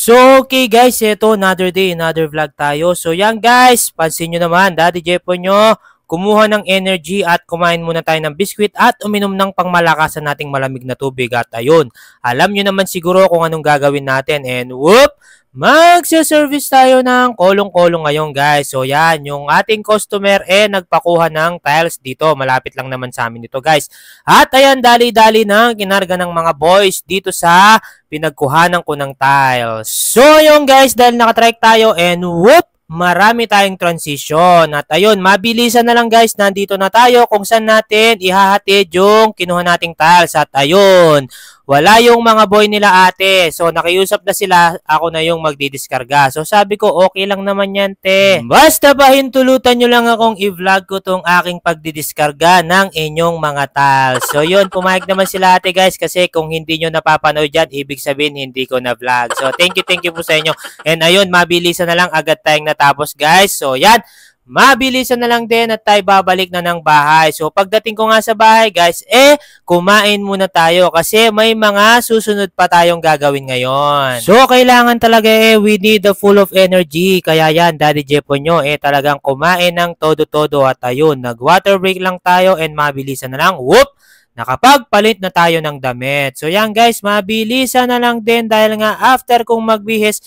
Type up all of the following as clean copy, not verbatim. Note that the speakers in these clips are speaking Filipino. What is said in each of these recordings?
So, okay guys, ito another day, another vlog tayo. So, yan guys, pansin nyo naman, Daddy Jepo nyo, kumuha ng energy at kumain muna tayo ng biskwit at uminom ng pangmalakasan nating malamig na tubig. At ayun, alam nyo naman siguro kung anong gagawin natin. And whoop! Magse-service tayo ng kolong-kolong ngayon guys. So yan, yung ating customer nagpakuha ng tiles dito. Malapit lang naman sa amin dito guys. At ayan, dali-dali na kinarga ng mga boys dito sa pinagkuhanan ko ng tiles. So yung guys, dahil nakatrike tayo and whoop! Marami tayong transition. At ayun, mabilisan na lang guys, nandito na tayo kung saan natin ihahatid yung kinuha nating tiles. At ayun, wala yung mga boy nila ate. So, nakiusap na sila, ako na yung magdidiskarga. So, sabi ko, okay lang naman yan, te. Basta pahintulutan nyo lang akong i-vlog ko tong aking pagdidiskarga ng inyong mga tiles. So, yun, pumayag naman sila ate guys, kasi kung hindi nyo napapanood yan, ibig sabihin, hindi ko na vlog. So, thank you po sa inyo. And ayun, mabilisan na lang, agad tayong natapos guys. So, yan. Mabilisan na lang din at tayo babalik na ng bahay. So, pagdating ko nga sa bahay, guys, kumain muna tayo kasi may mga susunod pa tayong gagawin ngayon. So, kailangan talaga we need the full of energy. Kaya yan, Daddy Jepo nyo, talagang kumain ng todo-todo at ayun, nag-water break lang tayo and mabilisan na lang. Whoop! Nakapagpalit na tayo ng damit. So yan guys, mabilisan na lang din dahil nga after kong magbihis,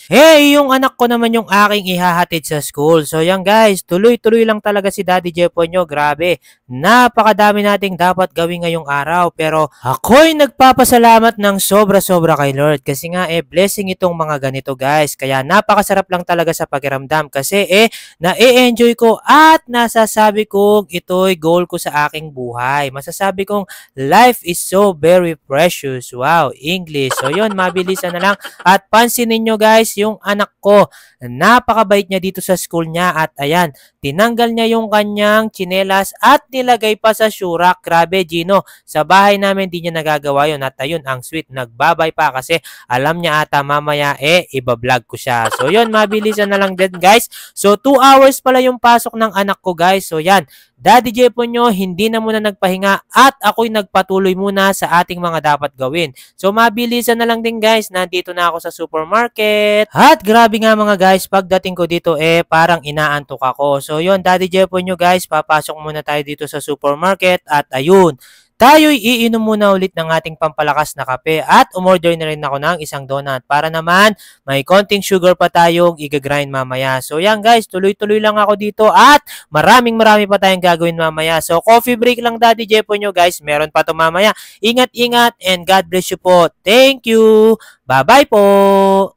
yung anak ko naman yung aking ihahatid sa school. So yan guys, tuloy-tuloy lang talaga si Daddy Jepo nyo. Grabe, napakadami nating dapat gawin ngayong araw. Pero ako'y nagpapasalamat ng sobra-sobra kay Lord. Kasi nga blessing itong mga ganito guys. Kaya napakasarap lang talaga sa pakiramdam. Kasi na-enjoy ko at nasasabi kong ito'y goal ko sa aking buhay. Masasabi kong life is so very precious. Wow, English. So yun, mabilisan na lang. At pansinin nyo guys, yung anak ko, napakabait niya dito sa school niya. At ayan, tinanggal niya yung kanyang tsinelas at nilagay pa sa shurak. Grabe Gino, sa bahay namin di niya nagagawa yun. At ayun, ang sweet, nagbabay pa kasi alam niya ata mamaya ibablog ko siya. So yun, mabilisan na lang din guys. So 2 hours pala yung pasok ng anak ko guys. So yan, Daddy Jepo nyo, hindi na muna nagpahinga at ako'y nagpatuloy muna sa ating mga dapat gawin. So, mabilisan na lang din guys, nandito na ako sa supermarket. At grabe nga mga guys, pagdating ko dito parang inaantok ako. So, yun, Daddy Jepo nyo guys, papasok muna tayo dito sa supermarket at ayun. Tayo'y iinom muna ulit ng ating pampalakas na kape at umorder na rin ako ng isang donut para naman may konting sugar pa tayong i-grind mamaya. So yan guys, tuloy-tuloy lang ako dito at marami pa tayong gagawin mamaya. So coffee break lang Daddy Jepo nyo guys, meron pa to mamaya. Ingat-ingat and God bless you po. Thank you. Bye-bye po.